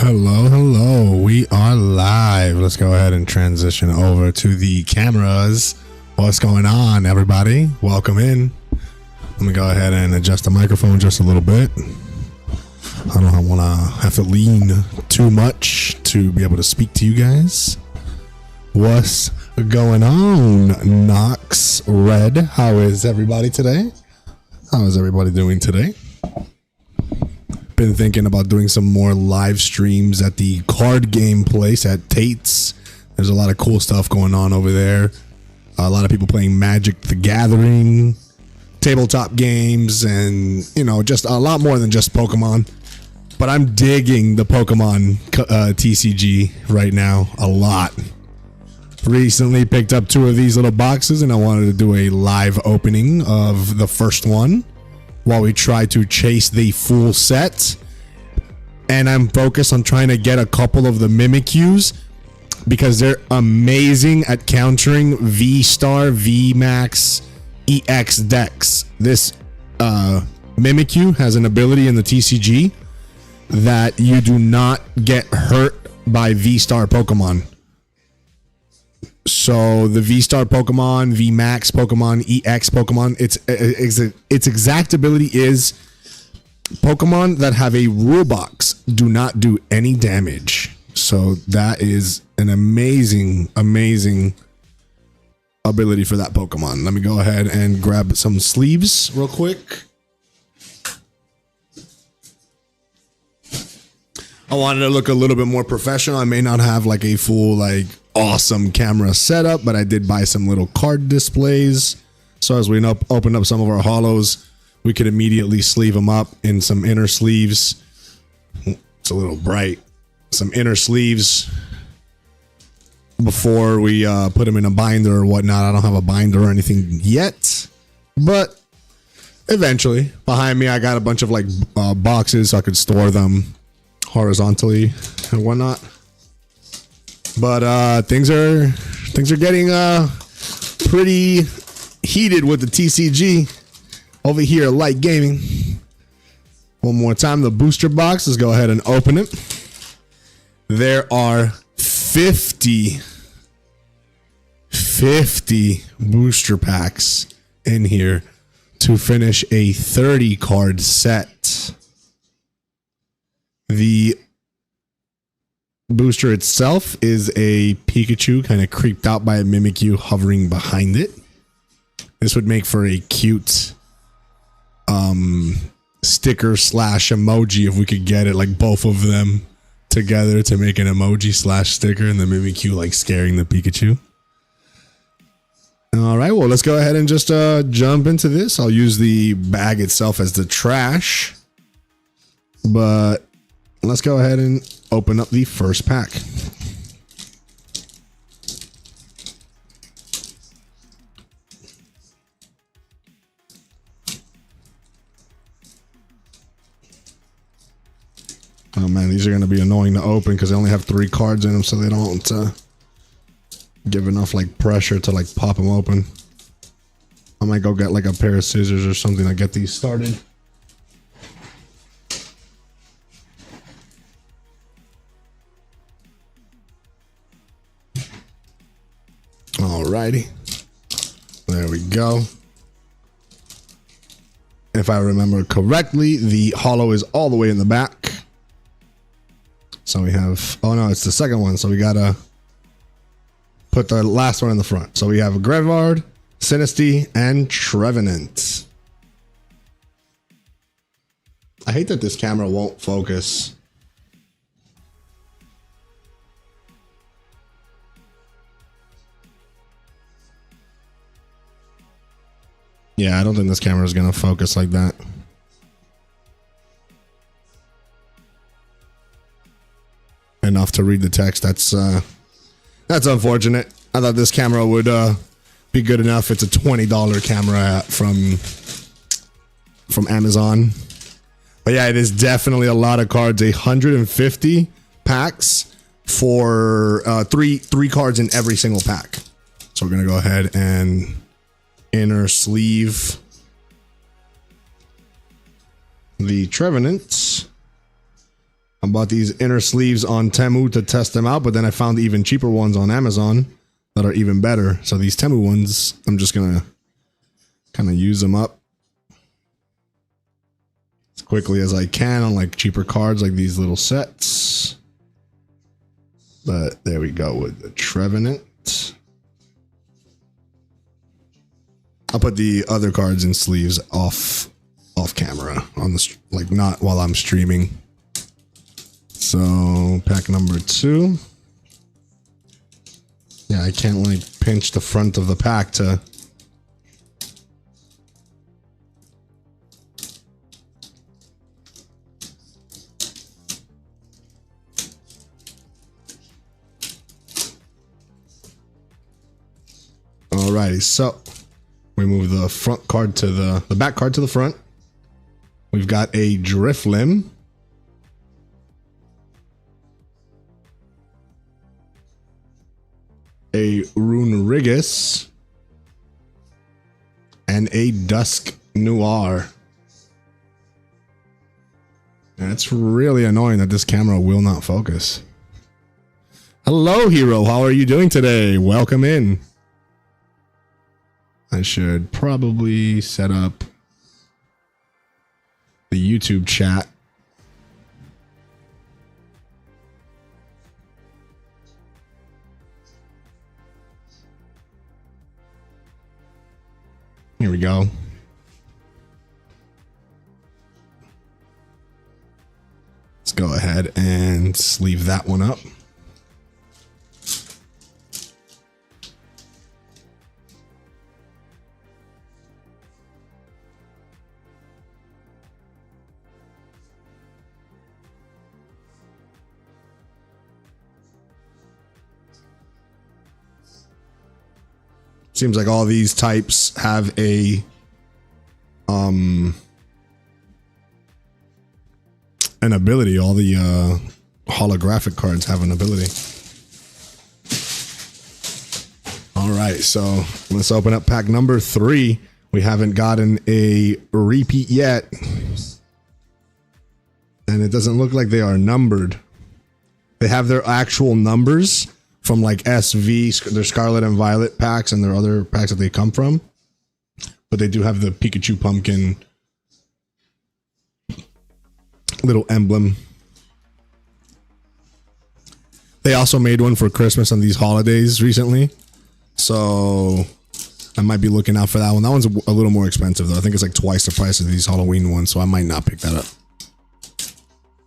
Hello, hello. We are live. Let's go ahead and transition over to the cameras. What's going on, everybody? Welcome in. Let me go ahead and adjust the microphone just a little bit. I don't want to have to lean too much to be able to speak to you guys. What's going on, Nox Red? How is everybody today? How is everybody doing today? Been thinking about doing some more live streams at the card game place at Tate's. There's a lot of cool stuff going on over there. A lot of people playing Magic the Gathering, tabletop games, and just a lot more than just Pokemon. But I'm digging the Pokemon TCG right now a lot. Recently picked up 2 of these little boxes, and I wanted to do a live opening of the first one while we try to chase the full set. And I'm focused on trying to get a couple of the Mimikyus because they're amazing at countering V-Star, V-Max, EX decks. This Mimikyu has an ability in the TCG that you do not get hurt by V-Star Pokemon. So the V-Star Pokemon, V-Max Pokemon, EX Pokemon, its exact ability is Pokemon that have a rule box do not do any damage. So that is an amazing, amazing ability for that Pokemon. Let me go ahead and grab some sleeves real quick. I wanted to look a little bit more professional. I may not have like a full awesome camera setup, but I did buy some little card displays. So as we open up some of our holos, we could immediately sleeve them up in some inner sleeves. It's a little bright. Some inner sleeves before we put them in a binder or whatnot. I don't have a binder or anything yet, but eventually. Behind me, I got a bunch of boxes so I could store them horizontally and whatnot. But things are getting pretty heated with the TCG over here at Light Gaming. One more time, the booster box. Let's go ahead and open it. There are 50 booster packs in here to finish a 30 card set. The booster itself is a Pikachu kind of creeped out by a Mimikyu hovering behind it. This would make for a cute sticker / emoji if we could get it, like both of them together to make an emoji / sticker, and the Mimikyu scaring the Pikachu. All right, well, let's go ahead and just jump into this. I'll use the bag itself as the trash, but let's go ahead and open up the first pack. Oh man, these are going to be annoying to open because they only have 3 cards in them, so they don't give enough pressure to pop them open. I might go get a pair of scissors or something to get these started. Alrighty, there we go. If I remember correctly, the holo is all the way in the back. So we have, oh no, it's the second one. So we gotta put the last one in the front. So we have Grevard, Sinistea, and Trevenant. I hate that this camera won't focus. Yeah, I don't think this camera is going to focus like that. Enough to read the text. That's unfortunate. I thought this camera would be good enough. It's a $20 camera from Amazon. But yeah, it is definitely a lot of cards. 150 packs for three cards in every single pack. So we're going to go ahead and inner sleeve the Trevenant. I bought these inner sleeves on Temu to test them out, but then I found even cheaper ones on Amazon that are even better. So these Temu ones, I'm just going to kind of use them up as quickly as I can on like cheaper cards like these little sets. But there we go with the Trevenant. I'll put the other cards and sleeves off camera on the, like, not while I'm streaming. So pack number 2. Yeah, I can't like pinch the front of the pack to alrighty, so we move the front card to the back card to the front. We've got a Driflim, a Runerigus, and a Dusk Noir. And it's really annoying that this camera will not focus. Hello, Hero. How are you doing today? Welcome in. I should probably set up the YouTube chat. Here we go. Let's go ahead and sleeve that one up. Seems like all these types have a an ability. All the holographic cards have an ability. All right, so let's open up pack number 3. We haven't gotten a repeat yet, and it doesn't look like they are numbered. They have their actual numbers from like SV, their Scarlet and Violet packs and their other packs that they come from. But they do have the Pikachu pumpkin little emblem. They also made one for Christmas on these holidays recently. So I might be looking out for that one. That one's a little more expensive though. I think it's like twice the price of these Halloween ones. So I might not pick that up.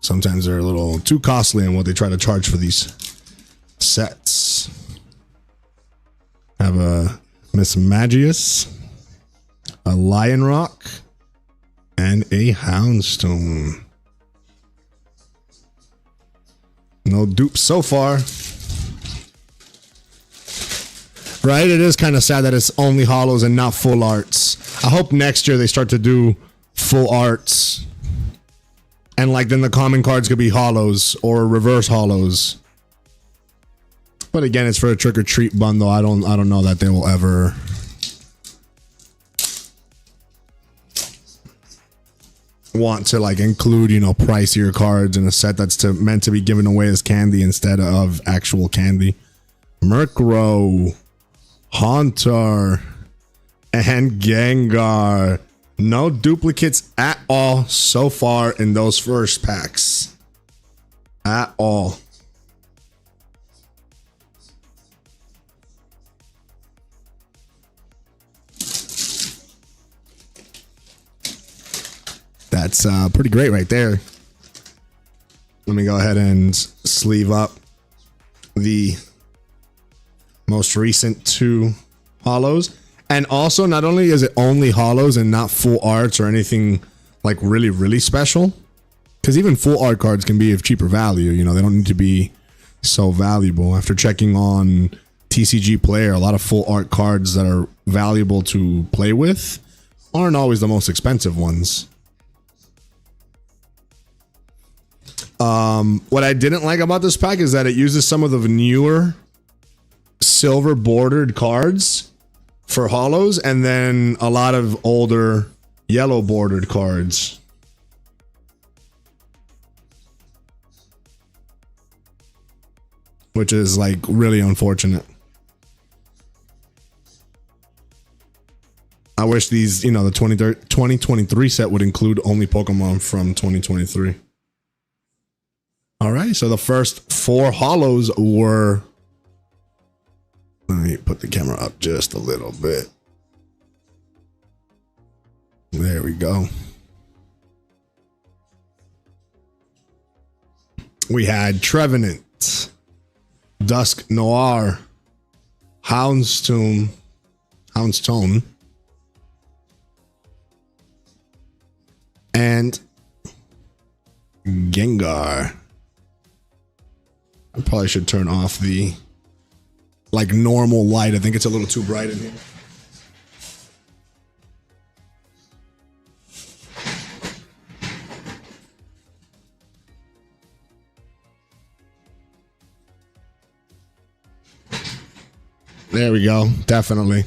Sometimes they're a little too costly in what they try to charge for these sets. Have a Miss Magius, a Lion Rock, and a Houndstone. No dupes so far. Right? It is kind of sad that it's only holos and not full arts. I hope next year they start to do full arts. And like then the common cards could be holos or reverse holos. But again, it's for a trick or treat bundle. I don't know that they will ever want to like include, you know, pricier cards in a set that's meant to be given away as candy instead of actual candy. Murkrow, Haunter, and Gengar. No duplicates at all so far in those first packs. At all. That's pretty great right there. Let me go ahead and sleeve up the most recent 2 holos. And also, not only is it only holos and not full arts or anything like really, really special, because even full art cards can be of cheaper value. You know, they don't need to be so valuable. After checking on TCG Player, a lot of full art cards that are valuable to play with aren't always the most expensive ones. What I didn't like about this pack is that it uses some of the newer silver bordered cards for holos and then a lot of older yellow bordered cards. which is like really unfortunate. I wish these, you know, the 2023 set would include only Pokemon from 2023. All right, so the first 4 holos were... Let me put the camera up just a little bit. There we go. We had Trevenant, Dusk Noir, Houndstone, and Gengar. I probably should turn off the like normal light. I think it's a little too bright in here. There we go. Definitely.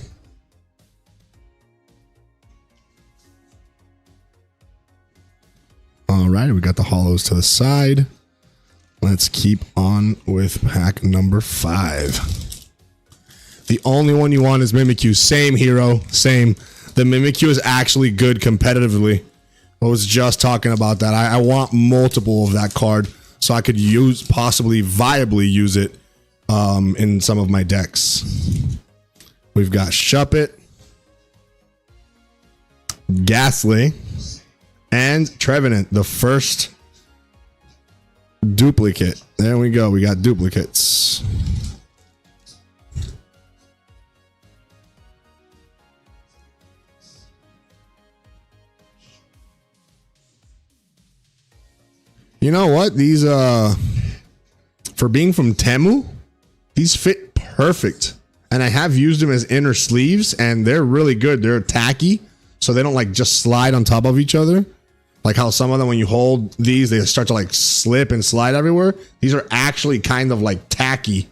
All right, we got the holos to the side. Let's keep on with pack number 5. The only one you want is Mimikyu. Same, hero. Same. The Mimikyu is actually good competitively. I was just talking about that. I want multiple of that card so I could possibly viably use it in some of my decks. We've got Shuppet, Ghastly, and Trevenant, the first duplicate. There we go. We got duplicates. You know what? These, for being from Temu, these fit perfect. And I have used them as inner sleeves, and they're really good. They're tacky, so they don't like just slide on top of each other. Like how some of them, when you hold these, they start to like slip and slide everywhere. These are actually kind of like tacky,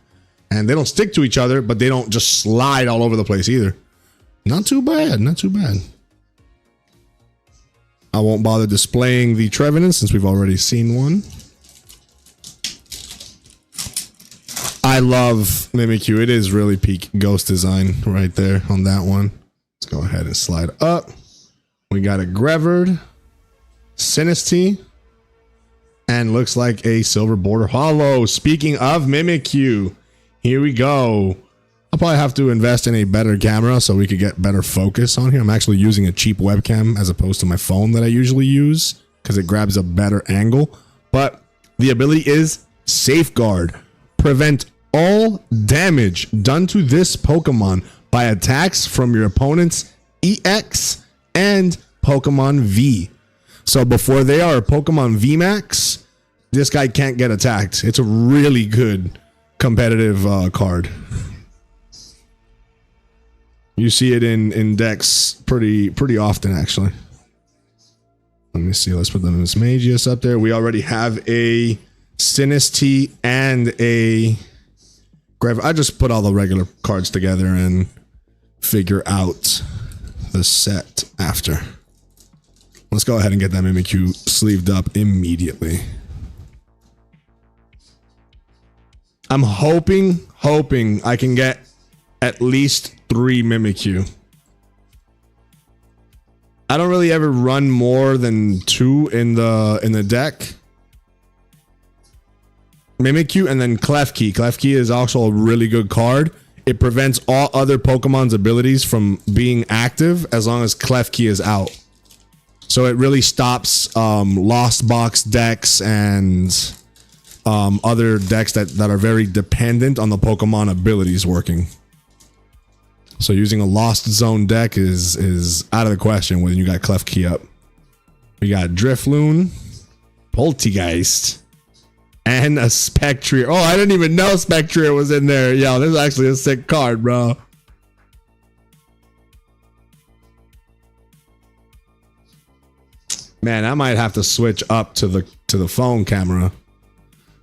and they don't stick to each other, but they don't just slide all over the place either. Not too bad. Not too bad. I won't bother displaying the Trevenant since we've already seen one. I love Mimikyu. It is really peak ghost design right there on that one. Let's go ahead and slide up. We got a Grevard, Sinistea, and looks like a silver border holo. Speaking of Mimikyu, here we go. I'll probably have to invest in a better camera so we could get better focus on here. I'm actually using a cheap webcam as opposed to my phone that I usually use because it grabs a better angle. But the ability is Safeguard. Prevent all damage done to this Pokemon by attacks from your opponent's EX and Pokemon V. So before they are Pokemon VMAX, this guy can't get attacked. It's a really good competitive card. You see it in decks pretty often, actually. Let me see. Let's put the Mismagius up there. We already have a Sinistea and a Grevard. I just put all the regular cards together and figure out the set after. Let's go ahead and get that Mimikyu sleeved up immediately. I'm hoping I can get at least 3 Mimikyu. I don't really ever run more than 2 in the deck. Mimikyu and then Klefki. Klefki is also a really good card. It prevents all other Pokemon's abilities from being active as long as Klefki is out. So it really stops Lost Box decks and other decks that are very dependent on the Pokemon abilities working. So using a Lost Zone deck is out of the question when you got Klefki up. We got Drifloon, Poltegeist, and a Spectrier. Oh, I didn't even know Spectrier was in there. Yo, this is actually a sick card, bro. Man, I might have to switch up to the phone camera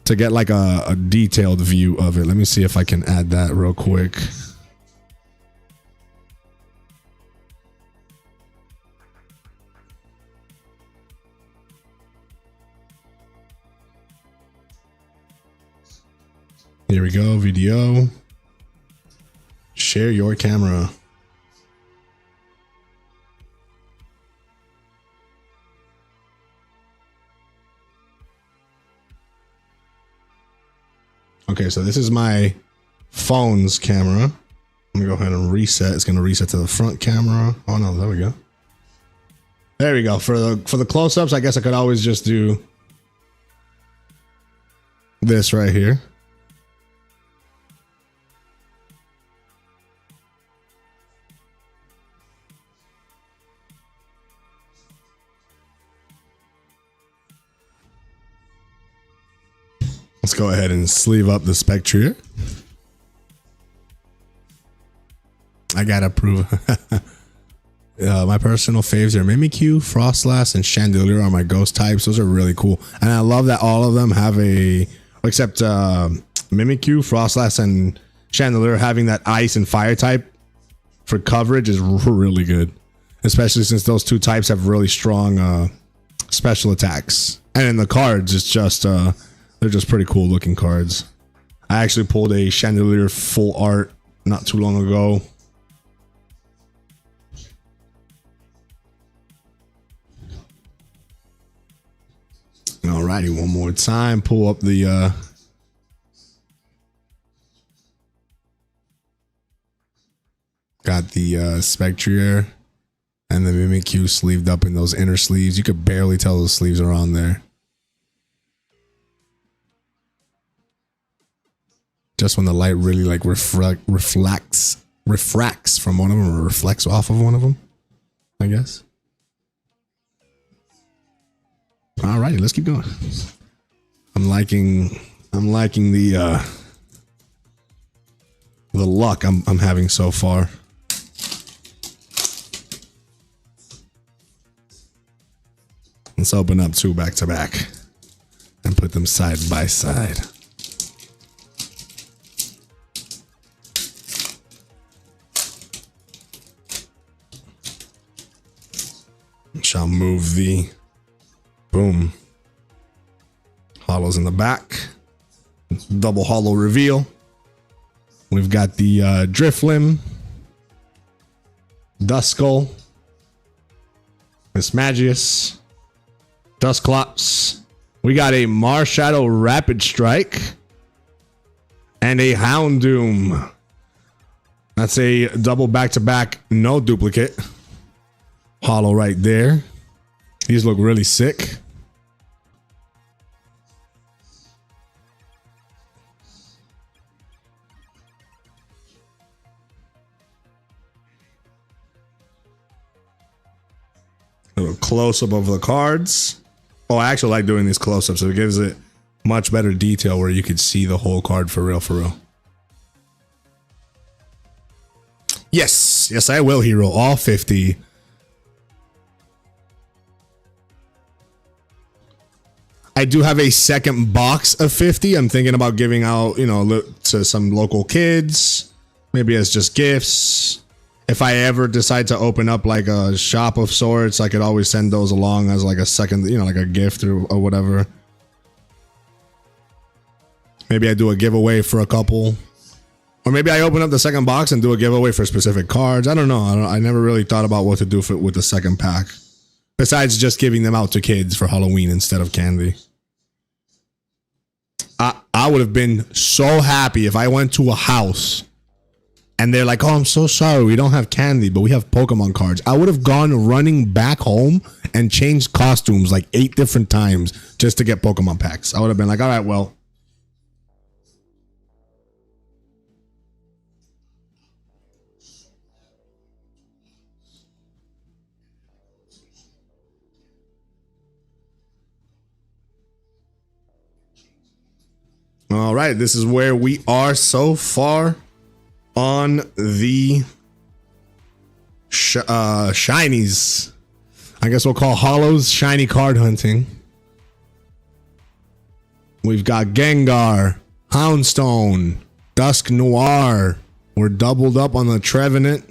to get like a detailed view of it. Let me see if I can add that real quick. Here we go. Video. Share your camera. Okay, so this is my phone's camera. Let me go ahead and reset. It's going to reset to the front camera. Oh no, there we go. There we go. For the close-ups, I guess I could always just do this right here. Let's go ahead and sleeve up the Spectrier. I gotta prove. My personal faves are Mimikyu, Frostlass, and Chandelier are my ghost types. Those are really cool. And I love that all of them have a, except Mimikyu, Frostlass, and Chandelier having that ice and fire type for coverage is really good. Especially since those two types have really strong special attacks. And in the cards, it's just... they're just pretty cool looking cards. I actually pulled a Chandelier full art not too long ago. Alrighty, one more time. Pull up the got the Spectrier and the Mimikyu sleeved up in those inner sleeves. You could barely tell those sleeves are on there. Just when the light really like refracts from one of them, or reflects off of one of them, I guess. All righty, let's keep going. I'm liking the luck I'm having so far. Let's open up two back to back and put them side by side. Shall move the boom hollows in the back. Double hollow reveal. We've got the Driflim, Duskull, Mismagius, Dusclops. We got a Marshadow Rapid Strike and a Houndoom. That's a double back-to-back, no duplicate. Hollow right there. These look really sick. A little close-up of the cards. Oh, I actually like doing these close-ups. So it gives it much better detail where you could see the whole card for real, for real. Yes. Yes, I will, Hero. All 50. I do have a second box of 50. I'm thinking about giving out, you know, to some local kids, maybe as just gifts. If I ever decide to open up like a shop of sorts, I could always send those along as like a second, you know, like a gift or whatever. Maybe I do a giveaway for a couple, or maybe I open up the second box and do a giveaway for specific cards. I don't know. I never really thought about what to do with the second pack. Besides just giving them out to kids for Halloween instead of candy. I would have been so happy if I went to a house and they're like, oh, I'm so sorry, we don't have candy, but we have Pokemon cards. I would have gone running back home and changed costumes like 8 different times just to get Pokemon packs. I would have been like, all right, well. All right, this is where we are so far on the shinies. I guess we'll call hollows shiny card hunting. We've got Gengar, Houndstone, Dusk Noir. We're doubled up on the Trevenant.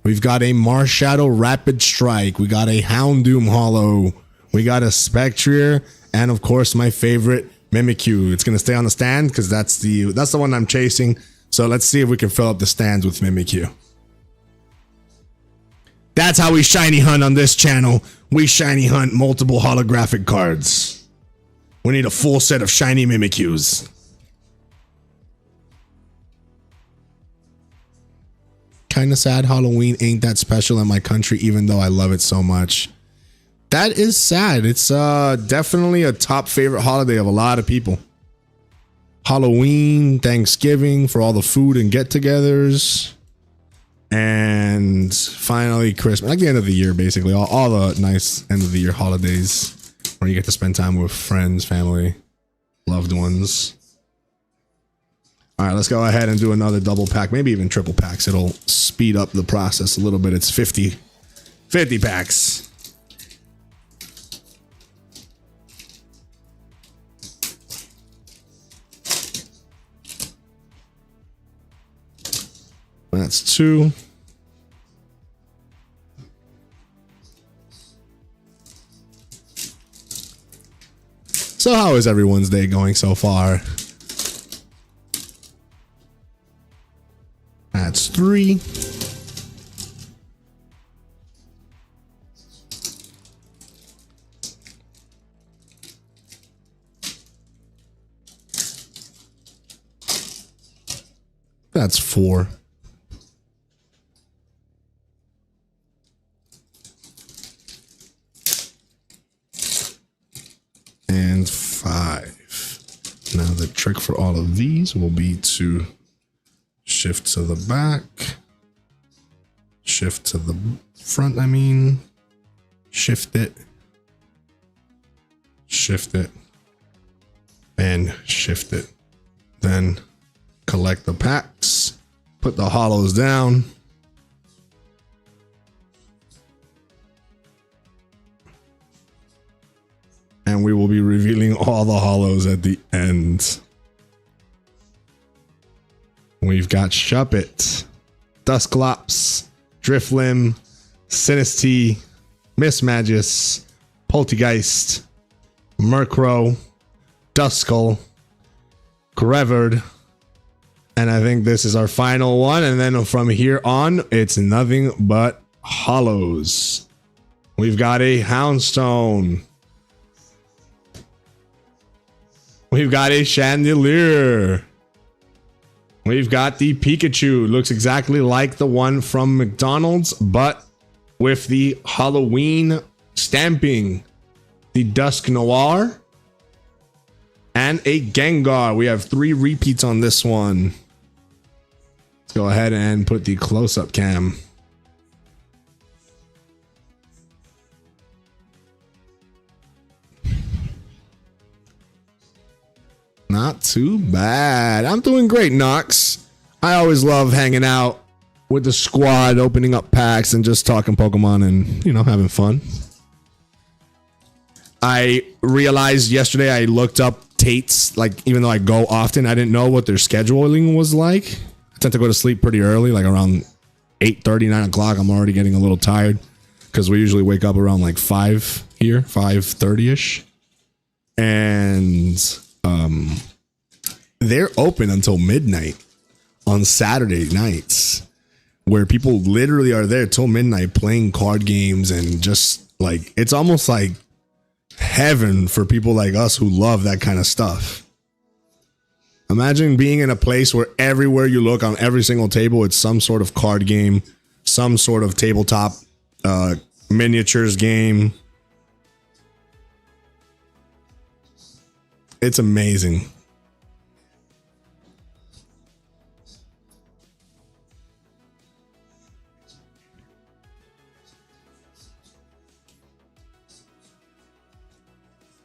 We've got a Marshadow Rapid Strike. We got a Houndoom Hollow. We got a Spectrier. And of course, my favorite, Mimikyu. It's gonna stay on the stand because that's the one I'm chasing. So let's see if we can fill up the stands with Mimikyu. That's how we shiny hunt on this channel. We shiny hunt multiple holographic cards. We need a full set of shiny Mimikyus. Kind of sad Halloween ain't that special in my country, even though I love it so much. That is sad. It's definitely a top favorite holiday of a lot of people. Halloween, Thanksgiving for all the food and get-togethers. And finally Christmas, like the end of the year, basically all the nice end of the year holidays where you get to spend time with friends, family, loved ones. All right, let's go ahead and do another double pack, maybe even triple packs. It'll speed up the process a little bit. It's 50 packs. That's 2. So how is everyone's day going so far? That's 3. That's 4. And 5. Now the trick for all of these will be to shift to the back, shift to the front, shift it, and shift it. Then collect the packs, put the hollows down. And we will be revealing all the hollows at the end. We've got Shuppet, Dusclops, Driflim, Sinistea, Mismagus, Poltergeist, Murkrow, Duskull, Grevered, and I think this is our final one. And then from here on, it's nothing but hollows. We've got a Houndstone. We've got a Chandelier. We've got the Pikachu. Looks exactly like the one from McDonald's, but with the Halloween stamping. The Dusk Noir. And a Gengar. We have 3 repeats on this one. Let's go ahead and put the close-up cam. Not too bad. I'm doing great, Nox. I always love hanging out with the squad, opening up packs and just talking Pokemon and, you know, having fun. I realized yesterday I looked up Tate's, like, even though I go often, I didn't know what their scheduling was like. I tend to go to sleep pretty early, like around 8:30, 9 o'clock. I'm already getting a little tired because we usually wake up around like 5 here, 5:30ish. And they're open until midnight on Saturday nights, where people literally are there till midnight playing card games and just like, it's almost like heaven for people like us who love that kind of stuff. Imagine being in a place where everywhere you look on every single table, it's some sort of card game, some sort of tabletop miniatures game. It's amazing.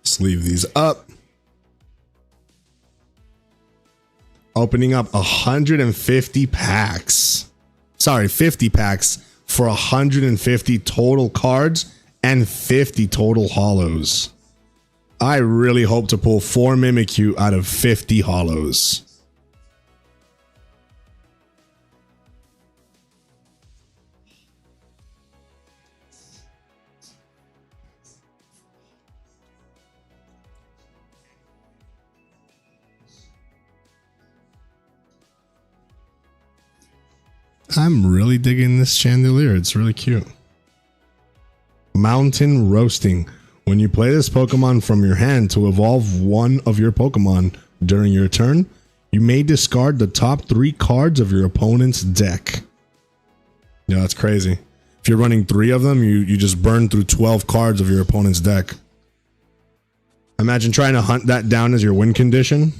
Sleeve these up. Opening up 150 packs. Sorry, 50 packs for 150 total cards and 50 total hollows. I really hope to pull 4 Mimikyu out of 50 hollows. I'm really digging this chandelier. It's really cute. Mountain Roasting. When you play this Pokemon from your hand to evolve one of your Pokemon during your turn, you may discard the top 3 cards of your opponent's deck. Yeah, that's crazy. If you're running 3 of them, you just burn through 12 cards of your opponent's deck. Imagine trying to hunt that down as your win condition.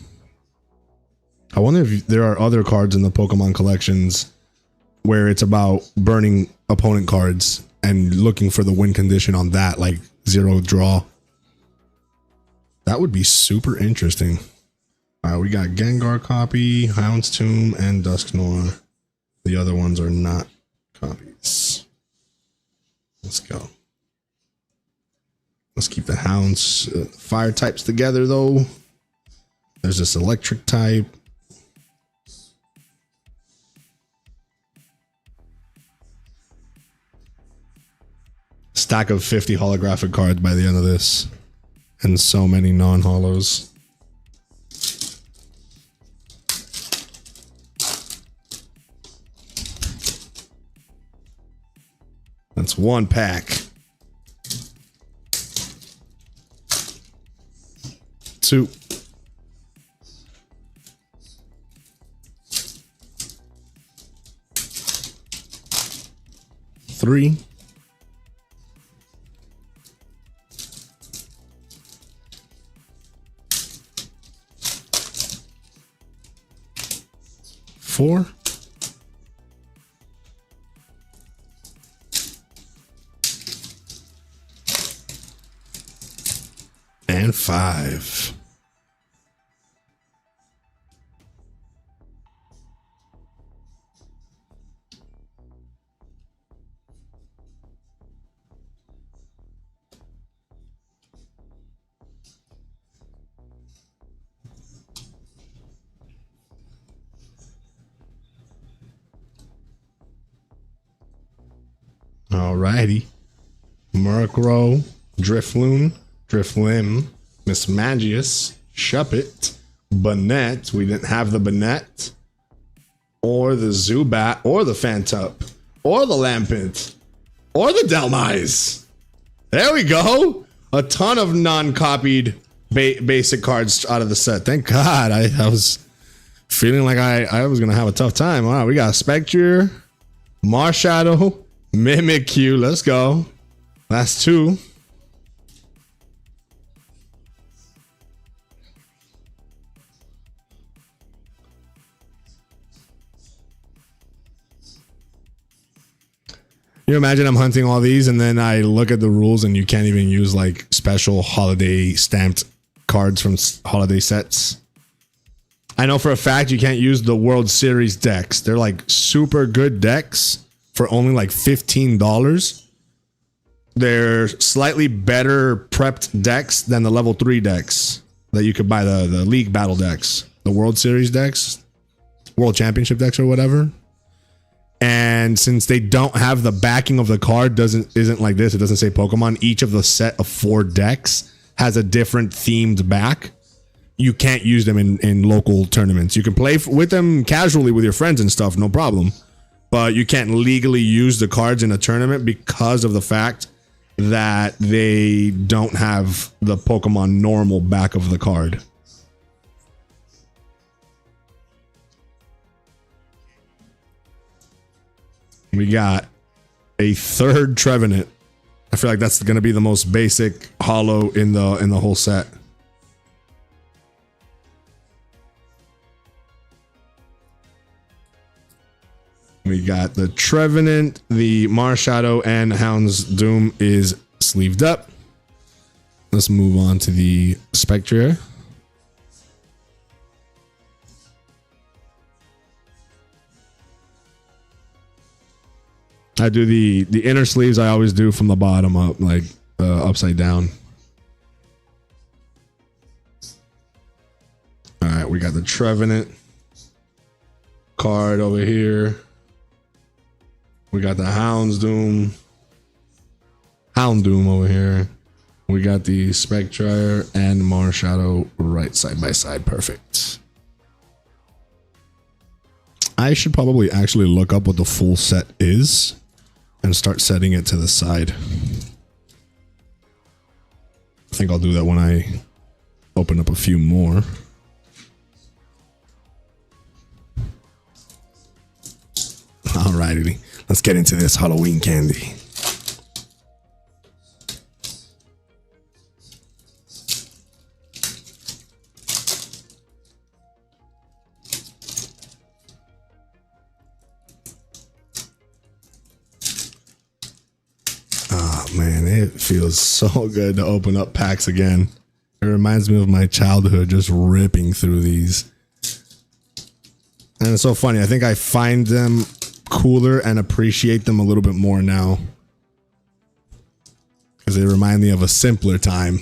I wonder if there are other cards in the Pokemon collections where it's about burning opponent cards and looking for the win condition on that, like 0 draw. That would be super interesting. All right, we got Gengar copy, Houndstooth, and Dusknoir. The other ones are not copies. Let's go. Let's keep the Hounds fire types together, though. There's this electric type. Stack of 50 holographic cards by the end of this. And so many non-holos. That's 1 pack. 2. 3. 4. And 5. Alrighty. Murkrow, Drifloon, Driflim, Miss Magius, Shuppet, Banette. We didn't have the Banette. Or the Zubat, or the Fantup, or the Lampent, or the Delmise. There we go. A ton of non-copied basic cards out of the set. Thank God. I was feeling like I was going to have a tough time. All right, we got Spectre, Marshadow, Mimikyu. Let's go. Last 2. You imagine I'm hunting all these and then I look at the rules and you can't even use like special holiday stamped cards from holiday sets. I know for a fact you can't use the World Series decks. They're like super good decks for only like $15. They're slightly better prepped decks than the level 3 decks that you could buy, the league battle decks, the World Series decks, World Championship decks or whatever. And since they don't have the backing of the card, isn't like this, it doesn't say Pokemon, each of the set of 4 decks has a different themed back. You can't use them in local tournaments. You can play with them casually with your friends and stuff, no problem. But you can't legally use the cards in a tournament because of the fact that they don't have the Pokemon normal back of the card. We got a 3rd Trevenant. I feel like that's going to be the most basic holo in the whole set. We got the Trevenant, the Marshadow, and Houndsdooth is sleeved up. Let's move on to the Spectre. I do the inner sleeves. I always do from the bottom up, like upside down. All right, we got the Trevenant card over here. We got the Houndsdooth over here. We got the Spectre and Marshadow right side by side. Perfect. I should probably actually look up what the full set is and start setting it to the side. I think I'll do that when I open up a few more. Alrighty, let's get into this Halloween candy. Oh man, it feels so good to open up packs again. It reminds me of my childhood, just ripping through these. And it's so funny, I think I find them cooler and appreciate them a little bit more now, because they remind me of a simpler time.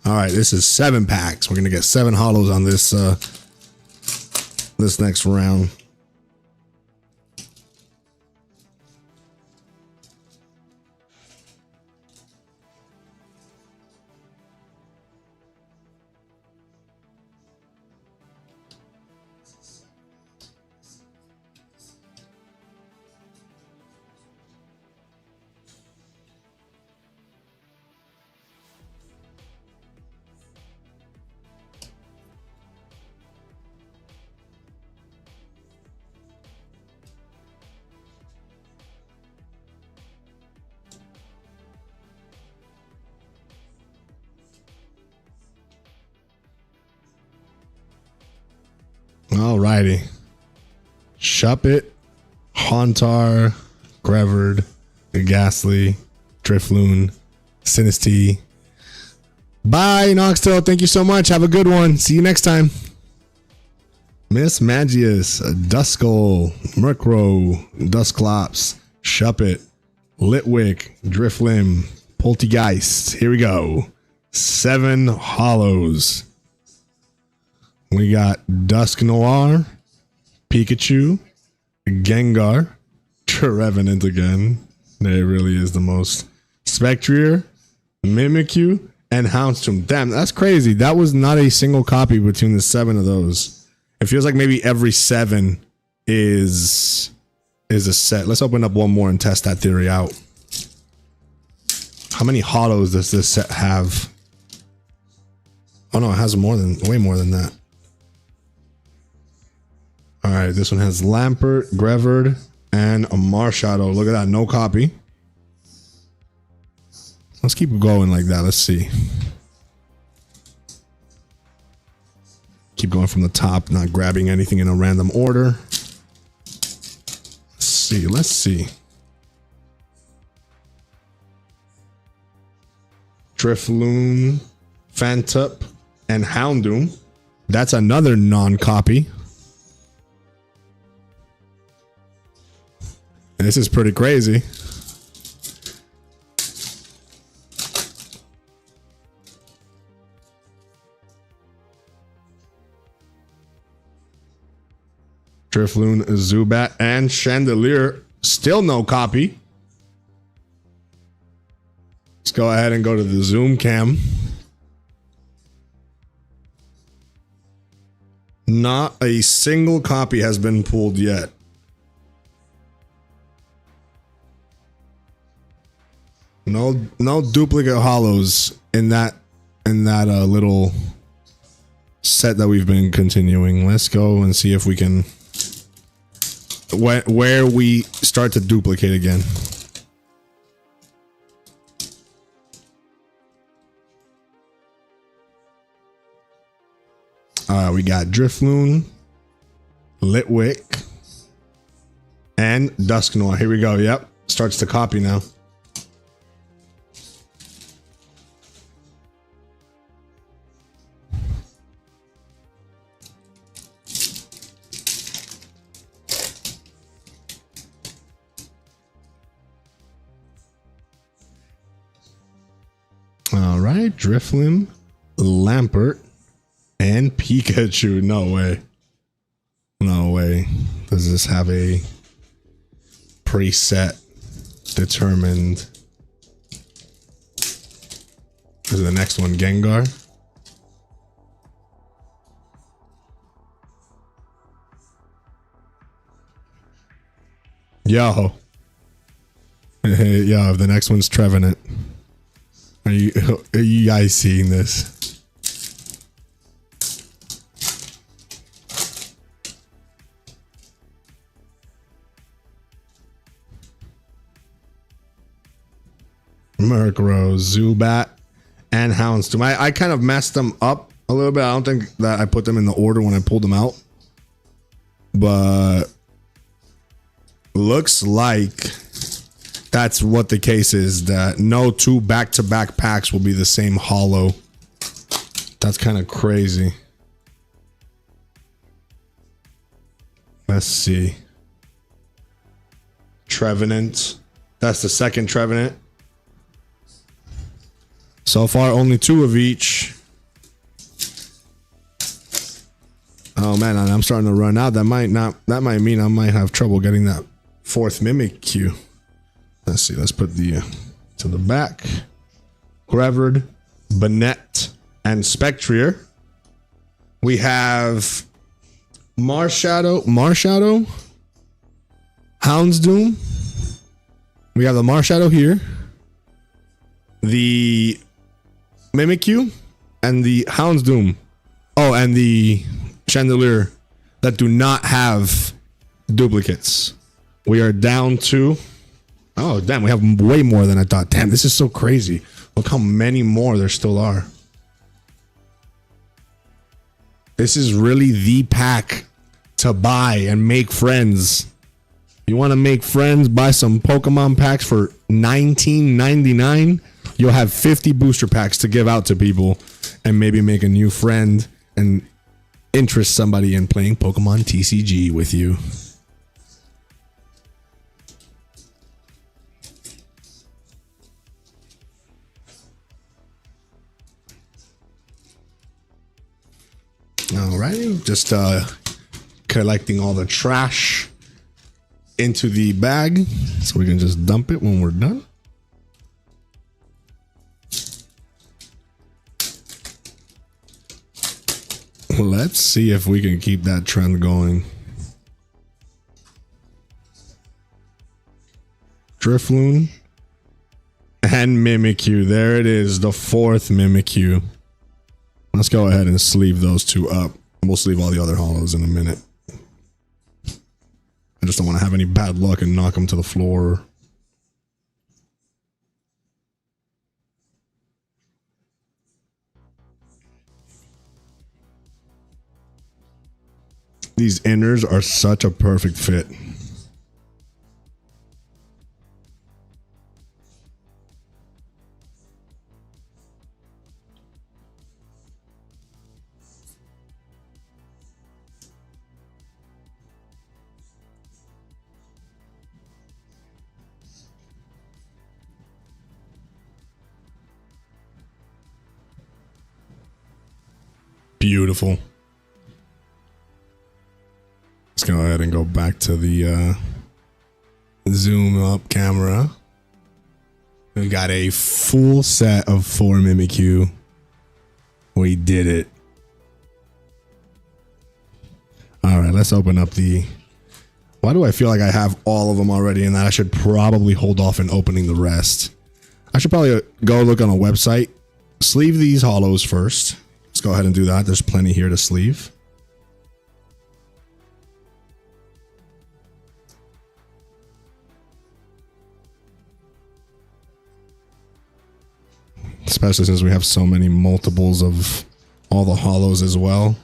All right, this is 7 packs. We're gonna get 7 holos on this this next round. Alrighty. Shuppet, Hauntar, Grevard, Ghastly, Drifloon, Sinistea. Bye, Noxtail. Thank you so much. Have a good one. See you next time. Miss Magius, Duskull, Murkrow, Dusclops, Shuppet, Litwick, Driflim, Poltegeist. Here we go. 7 holos. We got Dusknoir, Pikachu, Gengar, Trevenant again. There really is the most. Spectrier, Mimikyu, and Houndstomp. Damn, that's crazy. That was not a single copy between the 7 of those. It feels like maybe every 7 is a set. Let's open up one more and test that theory out. How many holos does this set have? Oh no, it has way more than that. All right, this one has Lampert, Grevard, and a Marshadow. Look at that, no copy. Let's keep going like that. Let's see. Keep going from the top, not grabbing anything in a random order. Let's see. Drifloon, Fantup, and Houndoom. That's another non-copy. This is pretty crazy. Drifloon, Zubat, and Chandelier. Still no copy. Let's go ahead and go to the zoom cam. Not a single copy has been pulled yet. No duplicate holos in that little set that we've been continuing. Let's go and see if we can where we start to duplicate again. We got Drifloon, Litwick, and Dusknoir. Here we go. Yep, starts to copy now. All right, Drifloon, Lampert, and Pikachu. No way. No way. Does this have a preset determined? Is the next one Gengar? Yo. Yo, the next one's Trevenant. Are you guys seeing this? Murkrow, Zubat, and Houndsdoof. I kind of messed them up a little bit. I don't think that I put them in the order when I pulled them out. But looks like that's what the case is, that no two back-to-back packs will be the same holo. That's kind of crazy. Let's see. Trevenant. That's the second Trevenant. So far, only 2 of each. Oh man, I'm starting to run out. That might mean I might have trouble getting that 4th Mimikyu. Let's see. Let's put the to the back. Grevered, Banette, and Spectrier. We have Marshadow, Houndsdoof. We have the Marshadow here. The Mimikyu and the Houndsdoof. Oh, and the Chandelier that do not have duplicates. We are down to... Oh, damn, we have way more than I thought. Damn, this is so crazy. Look how many more there still are. This is really the pack to buy and make friends. You want to make friends? Buy some Pokemon packs for $19.99. You'll have 50 booster packs to give out to people and maybe make a new friend and interest somebody in playing Pokemon TCG with you. Alrighty, just collecting all the trash into the bag so we can just dump it when we're done. Let's see if we can keep that trend going. Drifloon and Mimikyu. There it is, the 4th Mimikyu. Let's go ahead and sleeve those 2 up. We'll sleeve all the other holos in a minute. I just don't want to have any bad luck and knock them to the floor. These inners are such a perfect fit. Beautiful. Let's go ahead and go back to the zoom up camera. We got a full set of 4 Mimikyu. We did it. All right, let's open up the... Why do I feel like I have all of them already and that I should probably hold off in opening the rest? I should probably go look on a website. Sleeve these holos first. Let's go ahead and do that. There's plenty here to sleeve. Especially since we have so many multiples of all the holos as well.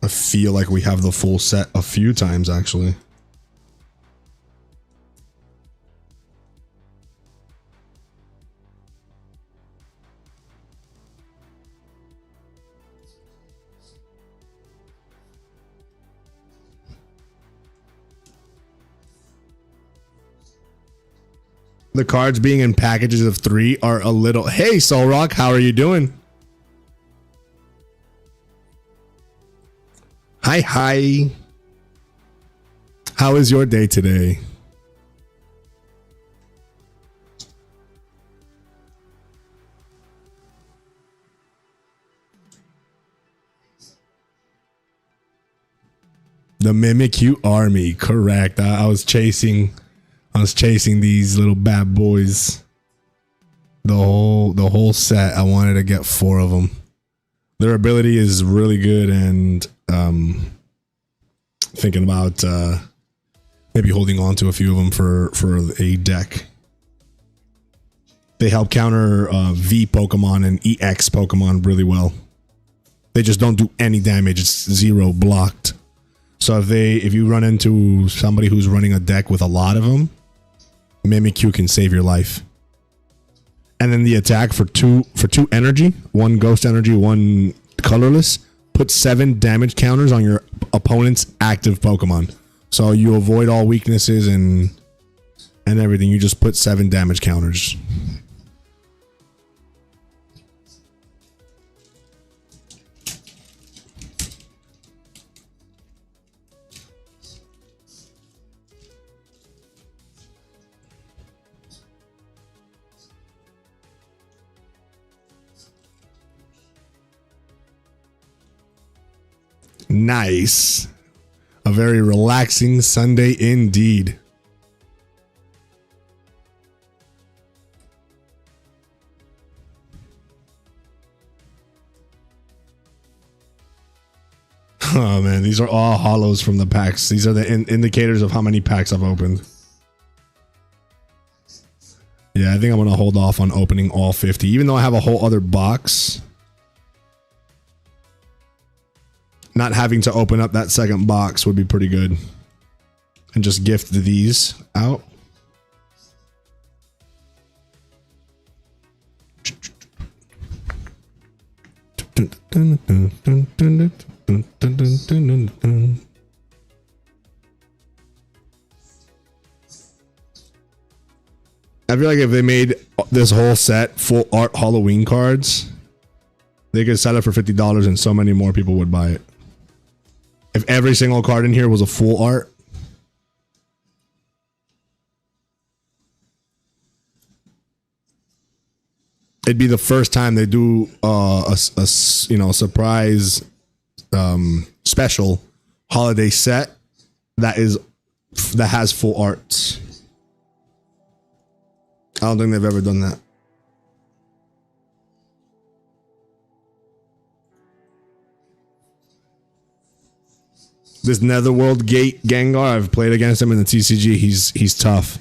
I feel like we have the full set a few times actually. The cards being in packages of 3 are a little... Hey, Solrock, how are you doing? Hi. How is your day today? The Mimikyu army, correct. I was chasing these little bad boys. The whole set. I wanted to get 4 of them. Their ability is really good, and thinking about maybe holding on to a few of them for a deck. They help counter V Pokemon and EX Pokemon really well. They just don't do any damage. It's 0 blocked. So if you run into somebody who's running a deck with a lot of them, Mimikyu can save your life. And then the attack for two energy, 1 ghost energy, 1 colorless, put 7 damage counters on your opponent's active Pokemon. So you avoid all weaknesses and everything. You just put 7 damage counters. Nice. A very relaxing Sunday indeed. Oh man, these are all hollows from the packs. These are the indicators of how many packs I've opened. Yeah, I think I'm going to hold off on opening all 50, even though I have a whole other box. Not having to open up that second box would be pretty good. And just gift these out. I feel like if they made this whole set full art Halloween cards, they could sell it for $50 and so many more people would buy it. If every single card in here was a full art. It'd be the first time they do a surprise special holiday set that has full arts. I don't think they've ever done that. This Netherworld Gate Gengar, I've played against him in the TCG. He's tough.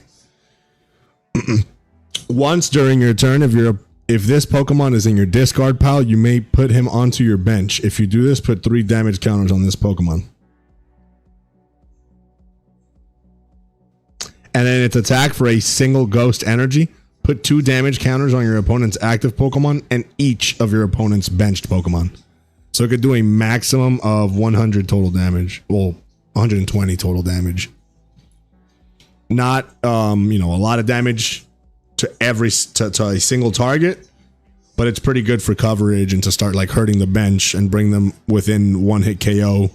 Once during your turn, if this Pokemon is in your discard pile, you may put him onto your bench. If you do this, put 3 damage counters on this Pokemon. And then its attack for a single ghost energy. Put 2 damage counters on your opponent's active Pokemon and each of your opponent's benched Pokemon. So it could do a maximum of 100 total damage. Well, 120 total damage. Not, a lot of damage to to a single target, but it's pretty good for coverage and to start like hurting the bench and bring them within 1-hit KO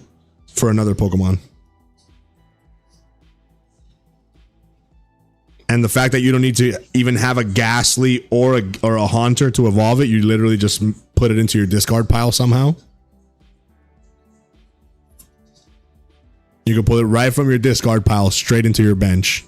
for another Pokemon. And the fact that you don't need to even have a Ghastly or a Haunter to evolve it, you literally just put it into your discard pile somehow. You can pull it right from your discard pile straight into your bench.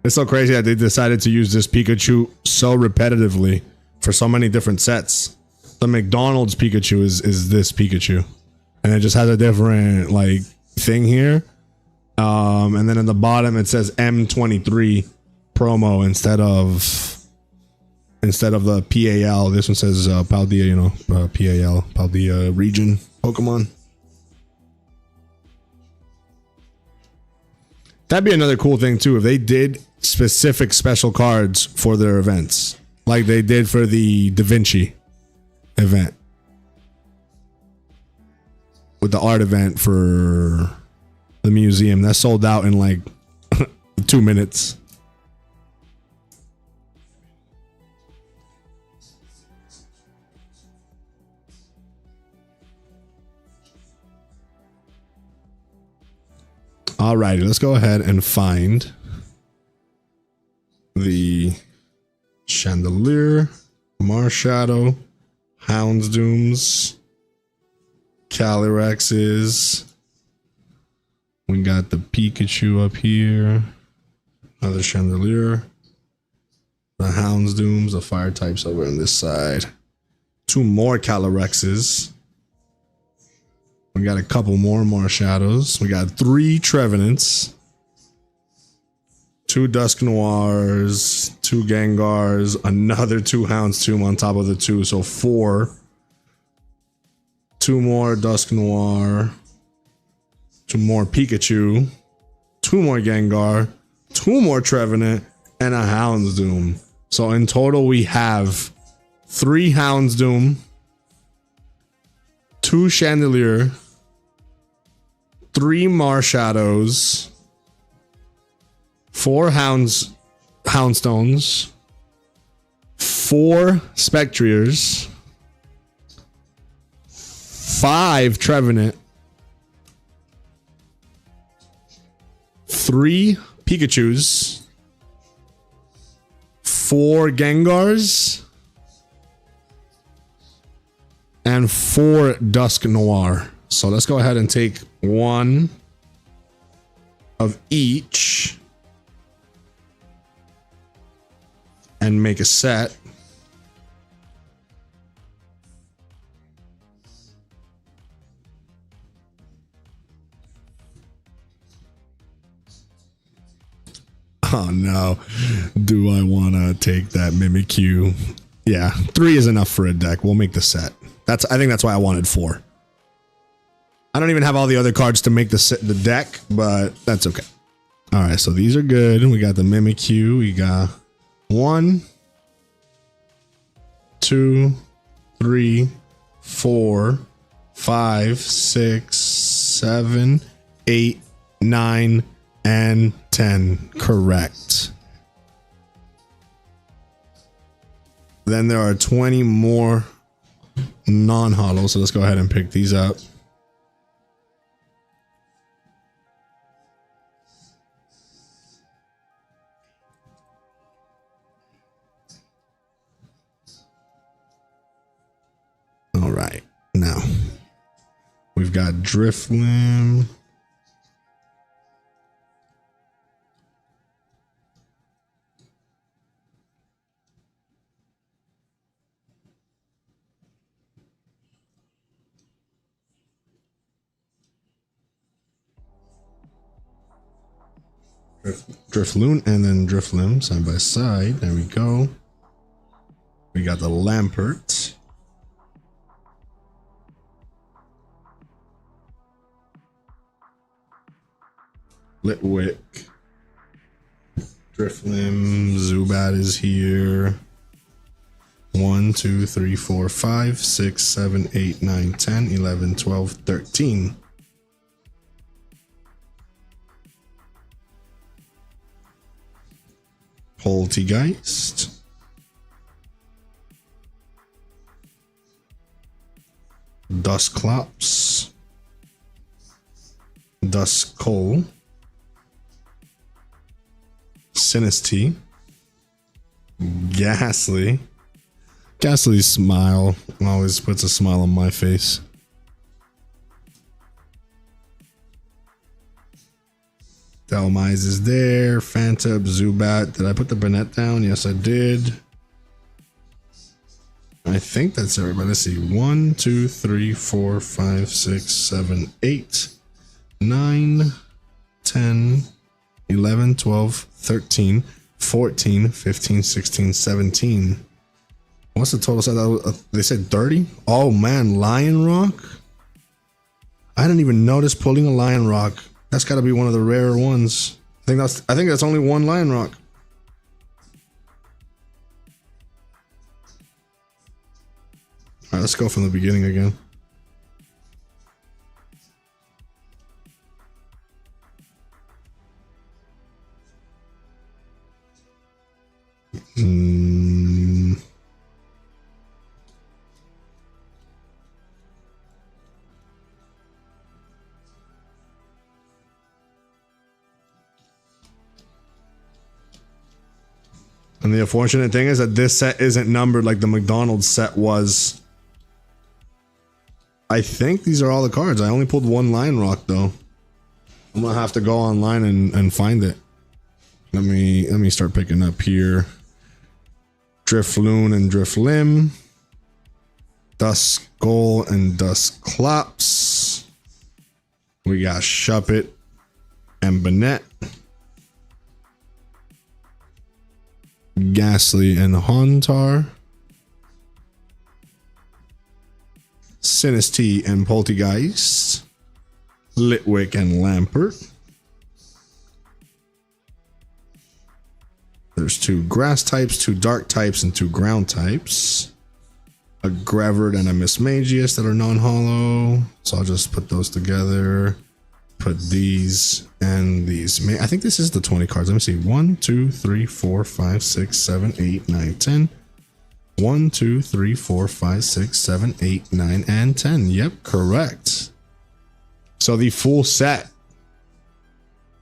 It's so crazy that they decided to use this Pikachu so repetitively for so many different sets. The McDonald's Pikachu is this Pikachu. And it just has a different like thing here. And then in the bottom it says M23 promo instead of the PAL. This one says Paldea, PAL, Paldea region Pokemon. That'd be another cool thing too. If they did specific special cards for their events, like they did for the Da Vinci event, with the art event for the museum that sold out in like 2 minutes. Alrighty, let's go ahead and find the Chandelier, Marshadow, Houndsdooms, Calyrexes. We got the Pikachu up here. Another Chandelier. The Houndsdooms, the fire types over on this side. 2 more Calyrexes. We got a couple more Marshadows. We got 3 Trevenants. 2 Dusk Noirs, 2 Gengars, another 2 Houndstooth on top of the 2, so 4. 2 more Dusk Noir, 2 more Pikachu, 2 more Gengar, 2 more Trevenant, and a Houndsdoom. So in total we have 3 Houndsdoom, 2 Chandelier, 3 Marshadows, 4 Houndstones, 4 Spectriers, 5 Trevenant, 3 Pikachus, 4 Gengars, and 4 Dusk Noir. So let's go ahead and take 1 of each and make a set. Oh no, do I want to take that Mimikyu? Yeah, 3 is enough for a deck. We'll make the set. I think that's why I wanted 4. I don't even have all the other cards to make the deck, but that's okay. All right, so these are good. We got the Mimikyu. We got 1, 2, 3, 4, 5, 6, 7, 8, 9, and 10. Correct. Then there are 20 more non-hollow, so let's go ahead and pick these up. All right, now we've got Drifloon, Drifloon, and then Drifloon side by side. There we go. We got the Lampert. Litwick. Drifloon. Zubat is here. 1, 2, 3, 4, 5, 6, 7, 8, 9, 10, 11, 12, 13. Poltegeist. Dusclops. Duskull. Sinistea. Ghastly. Ghastly's smile always puts a smile on my face. Dhelmise is there. Phantom, Zubat. Did I put the Banette down? Yes, I did. I think that's everybody. Let's see. 1, 2, 3, 4, 5, 6, 7, 8, 9, 10, 11, 12, 13, 14, 15, 16, 17. What's the total set? They said 30? Oh man, Lion Rock? I didn't even notice pulling a Lion Rock. That's got to be one of the rarer ones. I think that's only 1 Lion Rock. All right, let's go from the beginning again. And the unfortunate thing is that this set isn't numbered like the McDonald's set was. I think these are all the cards. I only pulled one Lion Rock though. I'm gonna have to go online and find it. Let me start picking up here. Drifloon and Driflim. Duskull and Dusclops. We got Shuppet and Banette. Ghastly and Hauntar. Sinistea and Poltergeist. Litwick and Lampert. There's 2 grass types, 2 dark types, and 2 ground types. A Gravard and a Mismagius that are non-hollow. So I'll just put those together. Put these and these. I think this is the 20 cards. Let me see. 1, 2, 3, 4, 5, 6, 7, 8, 9, 10. 1, 2, 3, 4, 5, 6, 7, 8, 9, and 10. Yep, correct. So the full set.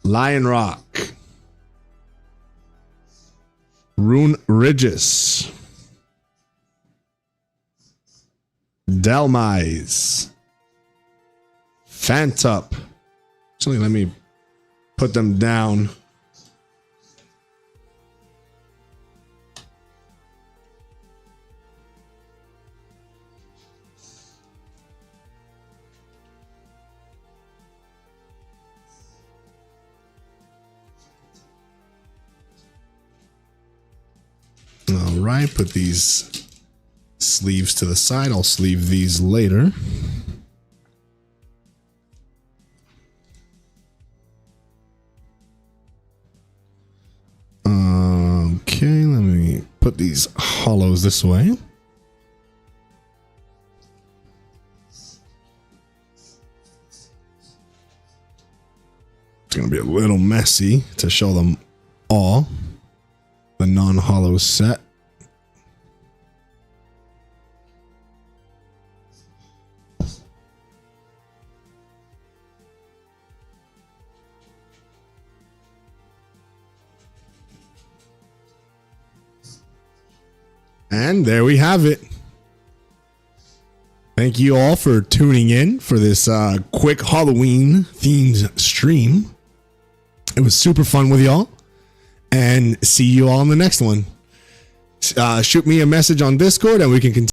Lion Rock. Rune Regis. Delmise. Fantup. Actually, let me put them down. All right, put these sleeves to the side. I'll sleeve these later. Okay, let me put these hollows this way. It's going to be a little messy to show them all. The non-hollow set. And there we have it. Thank you all for tuning in for this quick Halloween themed stream. It was super fun with y'all. And see you all in the next one. Shoot me a message on Discord and we can continue.